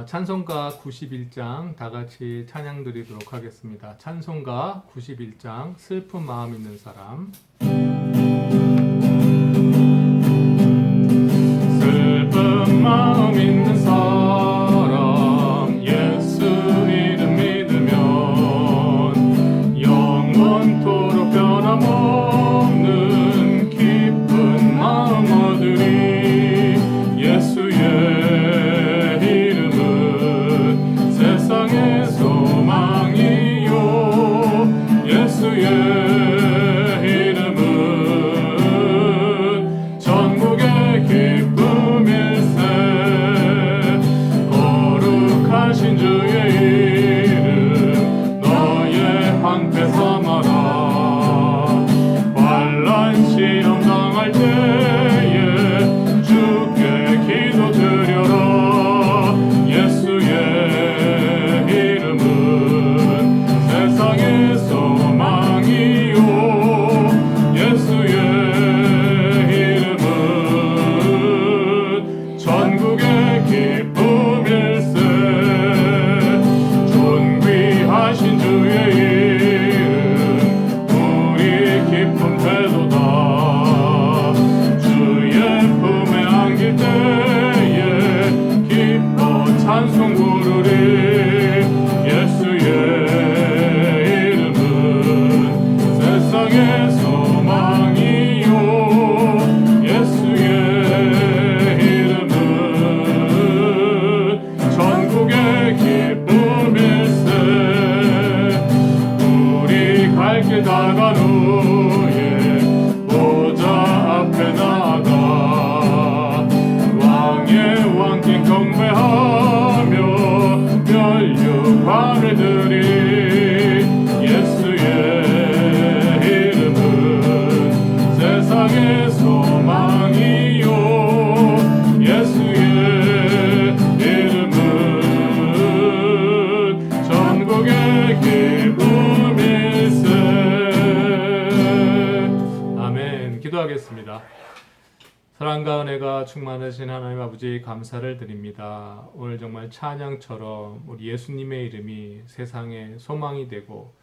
찬송가 91장 다 같이 찬양 드리도록 하겠습니다. 찬송가 91장 슬픈 마음 있는 사람. 슬픈 마음 있는 사람 예수 이름 믿으면 영원토록 변함없는 기쁜 마음 얻으리. 예수의 세상의 소망이요 예수의 이름은 전국의 기쁨일세. 거룩하신 주의 이름 너의 방패 삼아라. 환난 시험 당할 때에 주께 기도드려라. 예수의 세상의 소망이요 예수의 이름은 전국의 기쁨일세. 존귀하신 주의 이름 우리 기쁨 되도다. 주의 품에 안길 때에 기뻐 찬송 부르리. 세상의 소망이요 예수의 이름은 전국의 기쁨일세. 우리 갈 길 다간 후에 보좌 앞에 나아가 왕의 왕께 경배하며 멸류관을 드리. 예수의 세상의 소망이요 예수의 이름은 전국의 기쁨일세. 아멘. 기도하겠습니다. 사랑과 은혜가 충만하신 하나님 아버지 감사를 드립니다. 오늘 정말 찬양처럼 우리 예수님의 이름이 세상의 소망이 되고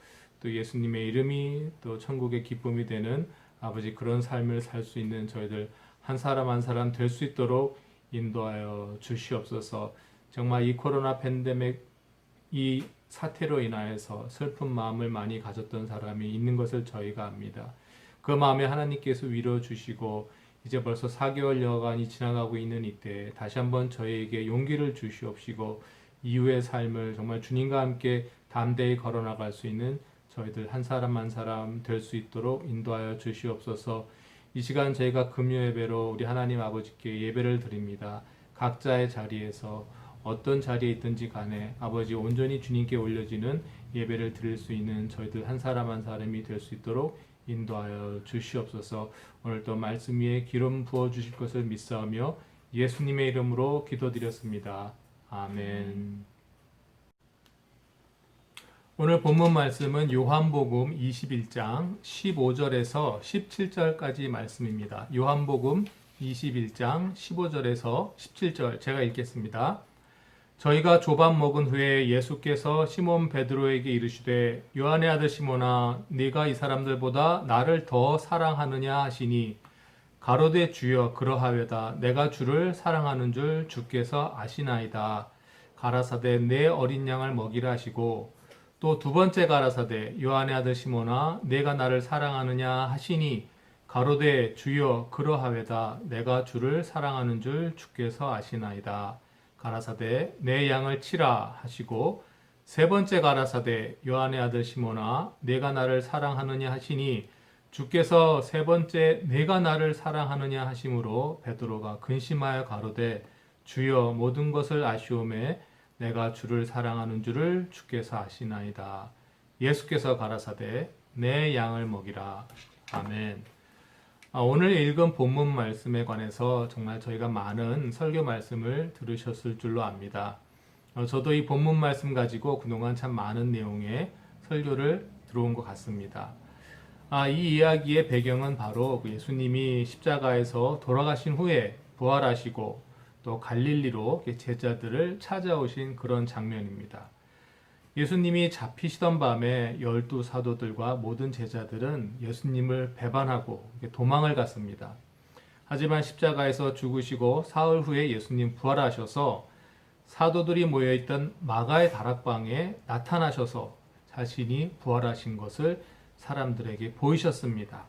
또 예수님의 이름이 또 천국의 기쁨이 되는 아버지 그런 삶을 살 수 있는 저희들 한 사람 한 사람 될 수 있도록 인도하여 주시옵소서. 정말 이 코로나 팬데믹 이 사태로 인하여서 슬픈 마음을 많이 가졌던 사람이 있는 것을 저희가 압니다. 그 마음에 하나님께서 위로 주시고 이제 벌써 4개월 여간이 지나가고 있는 이때 다시 한번 저희에게 용기를 주시옵시고 이후의 삶을 정말 주님과 함께 담대히 걸어나갈 수 있는 저희들 한 사람 한 사람 될 수 있도록 인도하여 주시옵소서. 이 시간 저희가 금요 예배로 우리 하나님 아버지께 예배를 드립니다. 각자의 자리에서 어떤 자리에 있든지 간에 아버지 온전히 주님께 올려지는 예배를 드릴 수 있는 저희들 한 사람 한 사람이 될 수 있도록 인도하여 주시옵소서. 오늘도 말씀 위에 기름 부어 주실 것을 믿사오며 예수님의 이름으로 기도드렸습니다. 아멘. 오늘 본문 말씀은 요한복음 21장 15절에서 17절까지 말씀입니다. 요한복음 21장 15절에서 17절 제가 읽겠습니다. 저희가 조밥 먹은 후에 예수께서 시몬 베드로에게 이르시되 요한의 아들 시몬아 네가 이 사람들보다 나를 더 사랑하느냐 하시니 가로되 주여 그러하외다. 내가 주를 사랑하는 줄 주께서 아시나이다. 가라사대 내 어린 양을 먹이라 하시고 또 두 번째 가라사대 요한의 아들 시몬아 내가 나를 사랑하느냐 하시니 가로되 주여 그러하외다. 내가 주를 사랑하는 줄 주께서 아시나이다. 가라사대 내 양을 치라 하시고 세 번째 가라사대 요한의 아들 시몬아 내가 나를 사랑하느냐 하시니 주께서 세 번째 내가 나를 사랑하느냐 하심으로 베드로가 근심하여 가로되 주여 모든 것을 아시오매 내가 주를 사랑하는 줄을 주께서 아시나이다. 예수께서 가라사대 내 양을 먹이라. 아멘. 오늘 읽은 본문 말씀에 관해서 정말 저희가 많은 설교 말씀을 들으셨을 줄로 압니다. 저도 이 본문 말씀 가지고 그동안 참 많은 내용의 설교를 들어온 것 같습니다. 이 이야기의 배경은 바로 예수님이 십자가에서 돌아가신 후에 부활하시고 또 갈릴리로 제자들을 찾아오신 그런 장면입니다. 예수님이 잡히시던 밤에 12 사도들과 모든 제자들은 예수님을 배반하고 도망을 갔습니다. 하지만 십자가에서 죽으시고 사흘 후에 예수님 부활하셔서 사도들이 모여있던 마가의 다락방에 나타나셔서 자신이 부활하신 것을 사람들에게 보이셨습니다.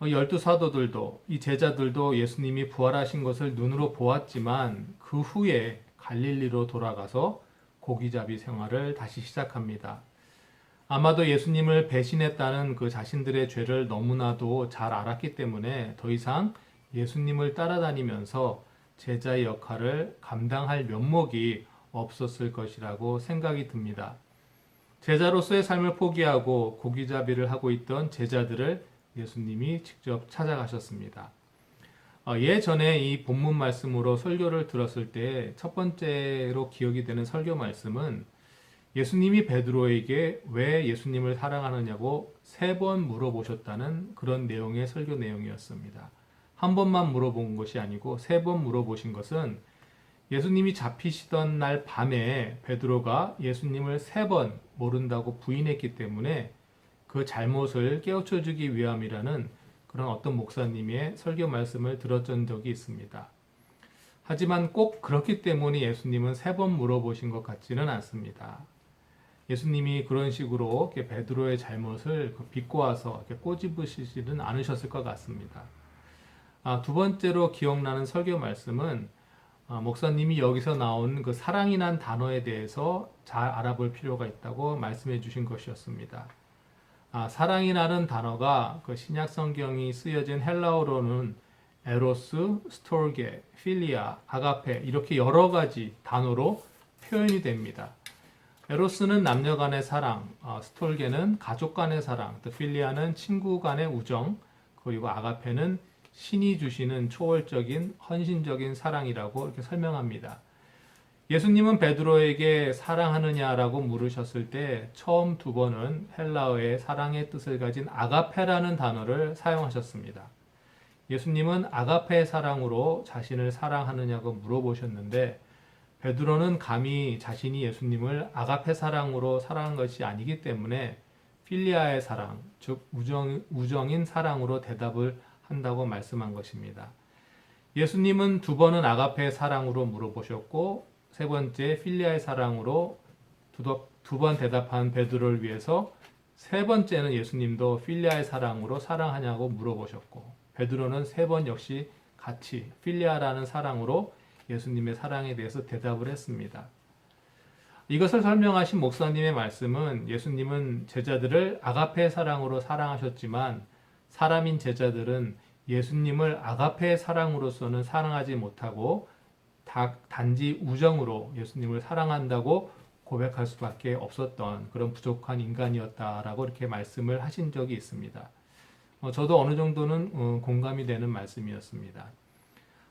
12 사도들도 이 제자들도 예수님이 부활하신 것을 눈으로 보았지만 그 후에 갈릴리로 돌아가서 고기잡이 생활을 다시 시작합니다. 아마도 예수님을 배신했다는 그 자신들의 죄를 너무나도 잘 알았기 때문에 더 이상 예수님을 따라다니면서 제자의 역할을 감당할 면목이 없었을 것이라고 생각이 듭니다. 제자로서의 삶을 포기하고 고기잡이를 하고 있던 제자들을 예수님이 직접 찾아가셨습니다. 예전에 이 본문 말씀으로 설교를 들었을 때 첫 번째로 기억이 되는 설교 말씀은 예수님이 베드로에게 왜 예수님을 사랑하느냐고 3번 물어보셨다는 그런 내용의 설교 내용이었습니다. 한 번만 물어본 것이 아니고 3번 물어보신 것은 예수님이 잡히시던 날 밤에 베드로가 예수님을 3번 모른다고 부인했기 때문에 그 잘못을 깨우쳐 주기 위함이라는 그런 어떤 목사님의 설교 말씀을 들었던 적이 있습니다. 하지만 꼭 그렇기 때문에 예수님은 3번 물어보신 것 같지는 않습니다. 예수님이 그런 식으로 베드로의 잘못을 비꼬아서 꼬집으시지는 않으셨을 것 같습니다. 두 번째로 기억나는 설교 말씀은 목사님이 여기서 나온 그 사랑이란 단어에 대해서 잘 알아볼 필요가 있다고 말씀해 주신 것이었습니다. 사랑이라는 단어가 그 신약 성경이 쓰여진 헬라어로는 에로스, 스톨게, 필리아, 아가페 이렇게 여러 가지 단어로 표현이 됩니다. 에로스는 남녀 간의 사랑, 스톨게는 가족 간의 사랑, 또 필리아는 친구 간의 우정, 그리고 아가페는 신이 주시는 초월적인 헌신적인 사랑이라고 이렇게 설명합니다. 예수님은 베드로에게 사랑하느냐라고 물으셨을 때 처음 2번은 헬라어의 사랑의 뜻을 가진 아가페라는 단어를 사용하셨습니다. 예수님은 아가페의 사랑으로 자신을 사랑하느냐고 물어보셨는데 베드로는 감히 자신이 예수님을 아가페 사랑으로 사랑한 것이 아니기 때문에 필리아의 사랑, 즉 우정인 사랑으로 대답을 한다고 말씀한 것입니다. 예수님은 2번은 아가페의 사랑으로 물어보셨고 3번째 필리아의 사랑으로 2번 대답한 베드로를 위해서 3번째는 예수님도 필리아의 사랑으로 사랑하냐고 물어보셨고 베드로는 3번 역시 같이 필리아라는 사랑으로 예수님의 사랑에 대해서 대답을 했습니다. 이것을 설명하신 목사님의 말씀은 예수님은 제자들을 아가페의 사랑으로 사랑하셨지만 사람인 제자들은 예수님을 아가페의 사랑으로서는 사랑하지 못하고 단지 우정으로 예수님을 사랑한다고 고백할 수밖에 없었던 그런 부족한 인간이었다라고 이렇게 말씀을 하신 적이 있습니다. 저도 어느 정도는 공감이 되는 말씀이었습니다.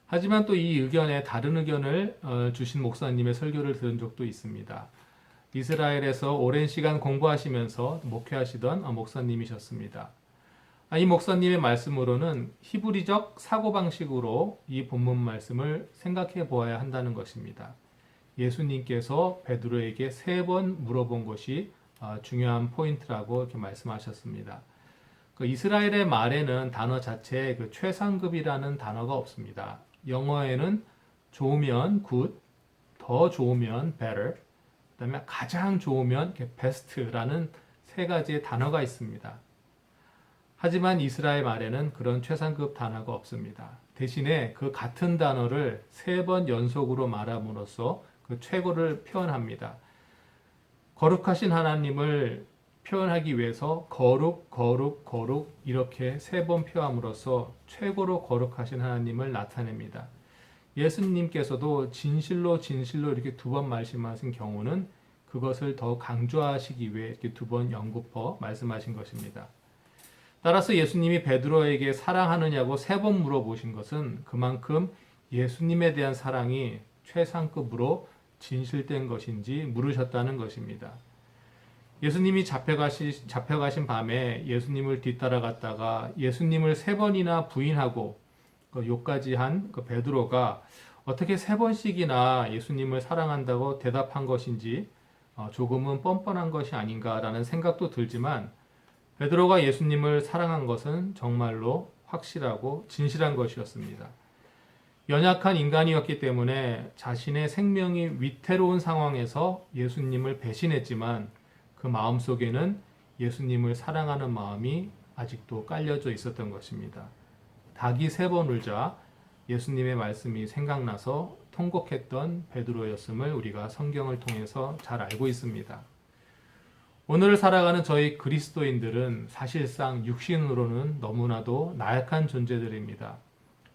하지만 또 이 의견에 다른 의견을 주신 목사님의 설교를 들은 적도 있습니다. 이스라엘에서 오랜 시간 공부하시면서 목회하시던 목사님이셨습니다. 이 목사님의 말씀으로는 히브리적 사고방식으로 이 본문 말씀을 생각해 보아야 한다는 것입니다. 예수님께서 베드로에게 3번 물어본 것이 중요한 포인트라고 이렇게 말씀하셨습니다. 그 이스라엘의 말에는 단어 자체에 그 최상급이라는 단어가 없습니다. 영어에는 좋으면 good, 더 좋으면 better, 그다음에 가장 좋으면 best라는 3가지의 단어가 있습니다. 하지만 이스라엘 말에는 그런 최상급 단어가 없습니다. 대신에 그 같은 단어를 3번 연속으로 말함으로써 그 최고를 표현합니다. 거룩하신 하나님을 표현하기 위해서 거룩, 거룩, 거룩 이렇게 3번 표함으로써 최고로 거룩하신 하나님을 나타냅니다. 예수님께서도 진실로 진실로 이렇게 2번 말씀하신 경우는 그것을 더 강조하시기 위해 이렇게 2번 연구퍼 말씀하신 것입니다. 따라서 예수님이 베드로에게 사랑하느냐고 3번 물어보신 것은 그만큼 예수님에 대한 사랑이 최상급으로 진실된 것인지 물으셨다는 것입니다. 예수님이 잡혀가신 밤에 예수님을 뒤따라갔다가 예수님을 3번이나 부인하고 욕까지 한 그 베드로가 어떻게 세 번씩이나 예수님을 사랑한다고 대답한 것인지 조금은 뻔뻔한 것이 아닌가라는 생각도 들지만 베드로가 예수님을 사랑한 것은 정말로 확실하고 진실한 것이었습니다. 연약한 인간이었기 때문에 자신의 생명이 위태로운 상황에서 예수님을 배신했지만 그 마음속에는 예수님을 사랑하는 마음이 아직도 깔려져 있었던 것입니다. 닭이 3번 울자 예수님의 말씀이 생각나서 통곡했던 베드로였음을 우리가 성경을 통해서 잘 알고 있습니다. 오늘을 살아가는 저희 그리스도인들은 사실상 육신으로는 너무나도 나약한 존재들입니다.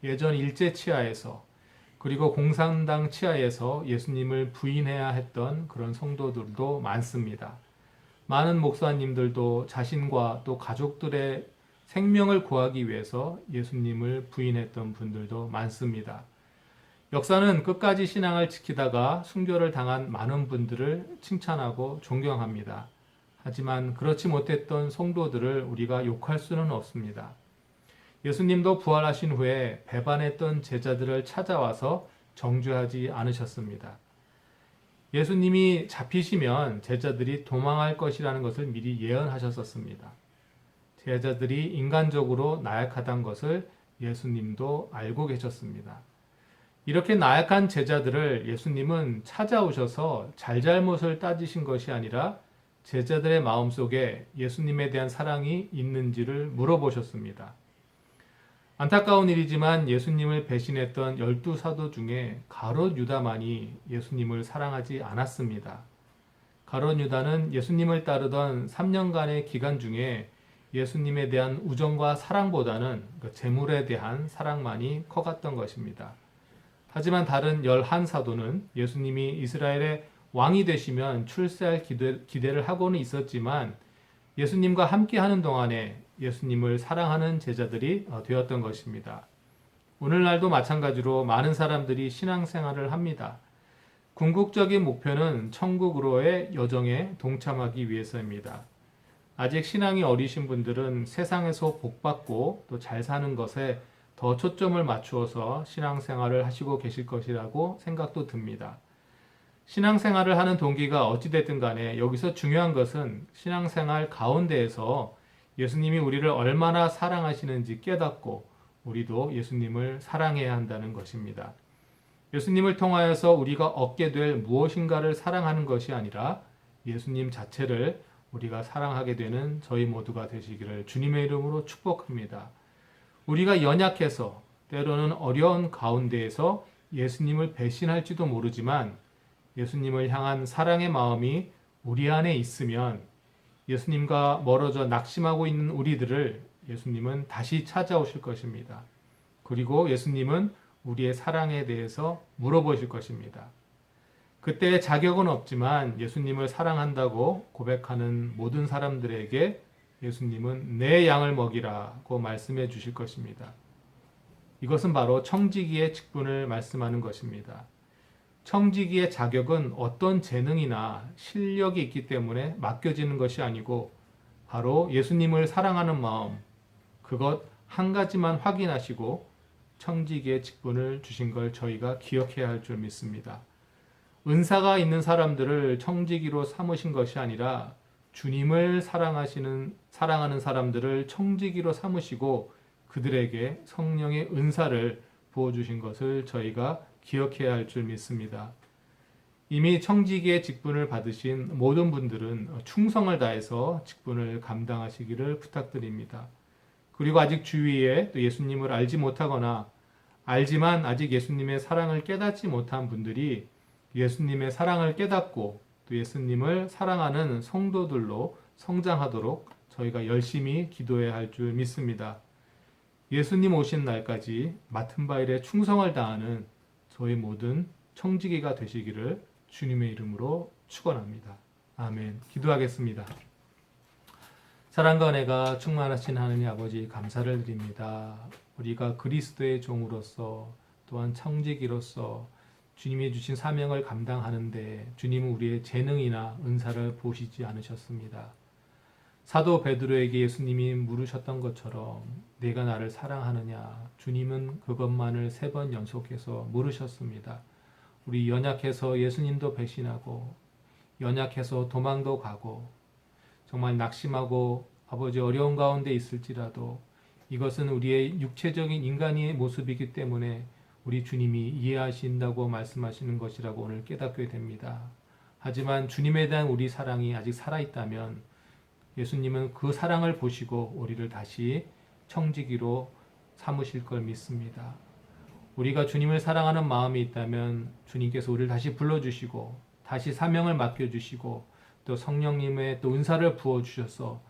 예전 일제 치하에서 그리고 공산당 치하에서 예수님을 부인해야 했던 그런 성도들도 많습니다. 많은 목사님들도 자신과 또 가족들의 생명을 구하기 위해서 예수님을 부인했던 분들도 많습니다. 역사는 끝까지 신앙을 지키다가 순교를 당한 많은 분들을 칭찬하고 존경합니다. 하지만 그렇지 못했던 성도들을 우리가 욕할 수는 없습니다. 예수님도 부활하신 후에 배반했던 제자들을 찾아와서 정죄하지 않으셨습니다. 예수님이 잡히시면 제자들이 도망할 것이라는 것을 미리 예언하셨었습니다. 제자들이 인간적으로 나약하다는 것을 예수님도 알고 계셨습니다. 이렇게 나약한 제자들을 예수님은 찾아오셔서 잘잘못을 따지신 것이 아니라 제자들의 마음속에 예수님에 대한 사랑이 있는지를 물어보셨습니다. 안타까운 일이지만 예수님을 배신했던 12사도 중에 가롯 유다만이 예수님을 사랑하지 않았습니다. 가롯 유다는 예수님을 따르던 3년간의 기간 중에 예수님에 대한 우정과 사랑보다는 재물에 대한 사랑만이 커갔던 것입니다. 하지만 다른 11사도는 예수님이 이스라엘의 왕이 되시면 출세할 기대를 하고는 있었지만 예수님과 함께하는 동안에 예수님을 사랑하는 제자들이 되었던 것입니다. 오늘날도 마찬가지로 많은 사람들이 신앙생활을 합니다. 궁극적인 목표는 천국으로의 여정에 동참하기 위해서입니다. 아직 신앙이 어리신 분들은 세상에서 복받고 또 잘 사는 것에 더 초점을 맞추어서 신앙생활을 하시고 계실 것이라고 생각도 듭니다. 신앙생활을 하는 동기가 어찌됐든 간에 여기서 중요한 것은 신앙생활 가운데에서 예수님이 우리를 얼마나 사랑하시는지 깨닫고 우리도 예수님을 사랑해야 한다는 것입니다. 예수님을 통하여서 우리가 얻게 될 무엇인가를 사랑하는 것이 아니라 예수님 자체를 우리가 사랑하게 되는 저희 모두가 되시기를 주님의 이름으로 축복합니다. 우리가 연약해서 때로는 어려운 가운데에서 예수님을 배신할지도 모르지만 예수님을 향한 사랑의 마음이 우리 안에 있으면 예수님과 멀어져 낙심하고 있는 우리들을 예수님은 다시 찾아오실 것입니다. 그리고 예수님은 우리의 사랑에 대해서 물어보실 것입니다. 그때 자격은 없지만 예수님을 사랑한다고 고백하는 모든 사람들에게 예수님은 내 양을 먹이라고 말씀해 주실 것입니다. 이것은 바로 청지기의 직분을 말씀하는 것입니다. 청지기의 자격은 어떤 재능이나 실력이 있기 때문에 맡겨지는 것이 아니고 바로 예수님을 사랑하는 마음, 그것 한 가지만 확인하시고 청지기의 직분을 주신 걸 저희가 기억해야 할 줄 믿습니다. 은사가 있는 사람들을 청지기로 삼으신 것이 아니라 주님을 사랑하는 사람들을 청지기로 삼으시고 그들에게 성령의 은사를 부어주신 것을 저희가 기억해야 할 줄 믿습니다. 이미 청지기의 직분을 받으신 모든 분들은 충성을 다해서 직분을 감당하시기를 부탁드립니다. 그리고 아직 주위에 또 예수님을 알지 못하거나 알지만 아직 예수님의 사랑을 깨닫지 못한 분들이 예수님의 사랑을 깨닫고 또 예수님을 사랑하는 성도들로 성장하도록 저희가 열심히 기도해야 할 줄 믿습니다. 예수님 오신 날까지 맡은 바 일에 충성을 다하는 저희 모든 청지기가 되시기를 주님의 이름으로 축원합니다. 아멘. 기도하겠습니다. 사랑과 은혜가 충만하신 하느님 아버지 감사를 드립니다. 우리가 그리스도의 종으로서 또한 청지기로서 주님이 주신 사명을 감당하는데 주님은 우리의 재능이나 은사를 보시지 않으셨습니다. 사도 베드로에게 예수님이 물으셨던 것처럼 내가 나를 사랑하느냐? 주님은 그것만을 3번 연속해서 물으셨습니다. 우리 연약해서 예수님도 배신하고 연약해서 도망도 가고 정말 낙심하고 아버지 어려운 가운데 있을지라도 이것은 우리의 육체적인 인간의 모습이기 때문에 우리 주님이 이해하신다고 말씀하시는 것이라고 오늘 깨닫게 됩니다. 하지만 주님에 대한 우리 사랑이 아직 살아있다면 예수님은 그 사랑을 보시고 우리를 다시 청지기로 삼으실 걸 믿습니다. 우리가 주님을 사랑하는 마음이 있다면 주님께서 우리를 다시 불러주시고 다시 사명을 맡겨주시고 또 성령님의 또 은사를 부어주셔서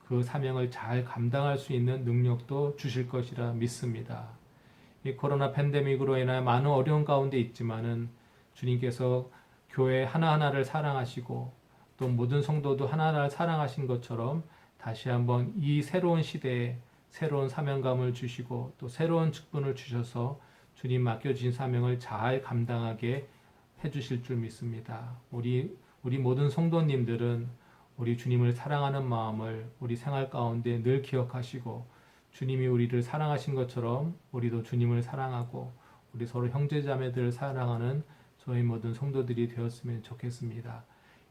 그 사명을 잘 감당할 수 있는 능력도 주실 것이라 믿습니다. 이 코로나 팬데믹으로 인하여 많은 어려운 가운데 있지만은 주님께서 교회 하나하나를 사랑하시고 또 모든 성도도 하나하나를 사랑하신 것처럼 다시 한번 이 새로운 시대에 새로운 사명감을 주시고 또 새로운 직분을 주셔서 주님 맡겨주신 사명을 잘 감당하게 해주실 줄 믿습니다. 우리 모든 성도님들은 우리 주님을 사랑하는 마음을 우리 생활 가운데 늘 기억하시고 주님이 우리를 사랑하신 것처럼 우리도 주님을 사랑하고 우리 서로 형제자매들을 사랑하는 저희 모든 성도들이 되었으면 좋겠습니다.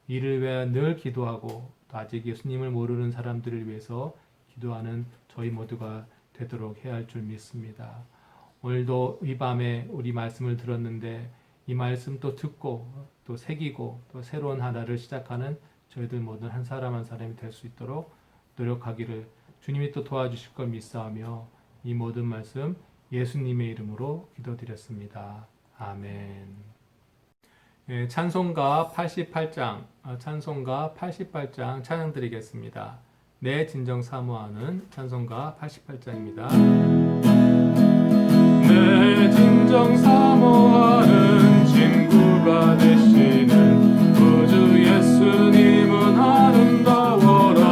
이를 위해 늘 기도하고 또 아직 예수님을 모르는 사람들을 위해서 기도하는 저희 모두가 되도록 해야 할 줄 믿습니다. 오늘도 이 밤에 우리 말씀을 들었는데 이 말씀 또 듣고 또 새기고 또 새로운 하나를 시작하는 저희들 모든 한 사람 한 사람이 될 수 있도록 노력하기를 주님이 또 도와주실 걸 믿사하며 이 모든 말씀 예수님의 이름으로 기도드렸습니다. 아멘. 네, 찬송가 88장 찬양 드리겠습니다. 내 진정 사모하는 찬송가 88장입니다. 내 진정 사모하는 친구가 되시는 구주 예수님은 아름다워라.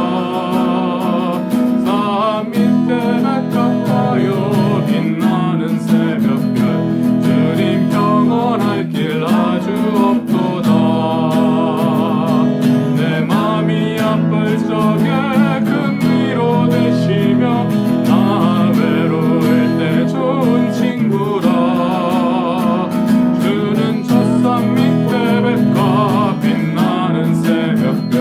산 밑에 가까워 빛나는 새벽별 주님 평안할 길 아주 없도다. 내 맘이 아플 적에 큰 위로 되시며 나 외로울 때 좋은 친구라. 주는 젖산 밑에 백화 빛나는 새벽별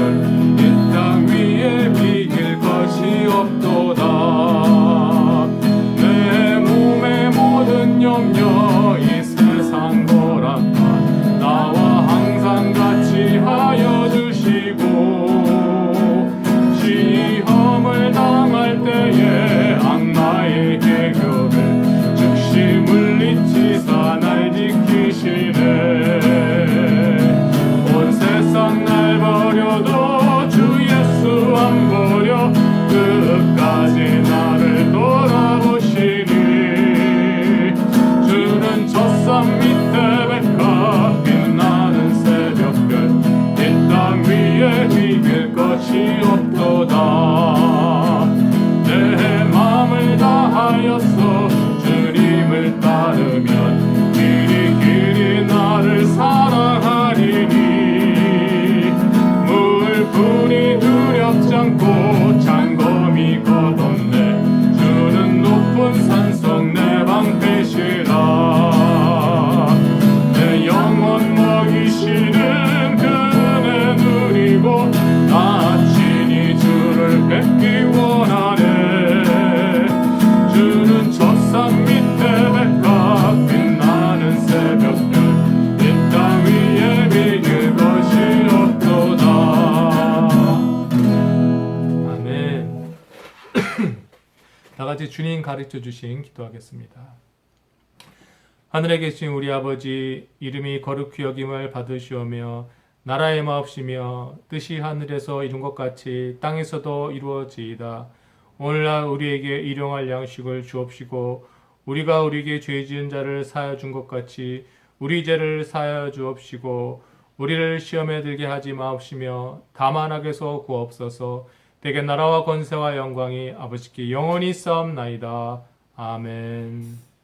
이 땅 위에 비길 것이 없도다. 내 몸의 모든 염려 이 세상 허락한 나와 항상 같이 하여 주시고 시험을 당할 때에 악마의 계급을 즉시 물리치사 날 지키시네. 온 세상 날 버려도 주 예수 안 버려 끝까지 나를 돌아보시니. 주는 젖산 밑에 백화 빛나는 새벽별 이 땅 위에 비길 것이 없도다. 내 마음을 다하였어 주님을 따르면 길이 나를 사랑하리니. 물풀이 두렵지 않고 장검이 걷었네. 주는 높은 산성 내 방패시라. 내 영혼 먹이시는 그 은혜 누리고 나 친히 주를 뵙기 원하네. 주는 젖산 밑에 백화 빛나는 새벽별 이 땅 위에 비길 것이 없도다. 아멘. 다같이 주님 가르쳐 주신 기도하겠습니다. 하늘에 계신 우리 아버지, 이름이 거룩히 여김을 받으시오며 나라의 마옵시며 뜻이 하늘에서 이룬 것 같이 땅에서도 이루어지이다. 오늘날 우리에게 일용할 양식을 주옵시고 우리가 우리에게 죄 지은 자를 사하여 준 것 같이 우리 죄를 사하여 주옵시고 우리를 시험에 들게 하지 마옵시며 다만 악에서 구하옵소서. 대개 나라와 권세와 영광이 아버지께 영원히 싸움나이다. 아멘.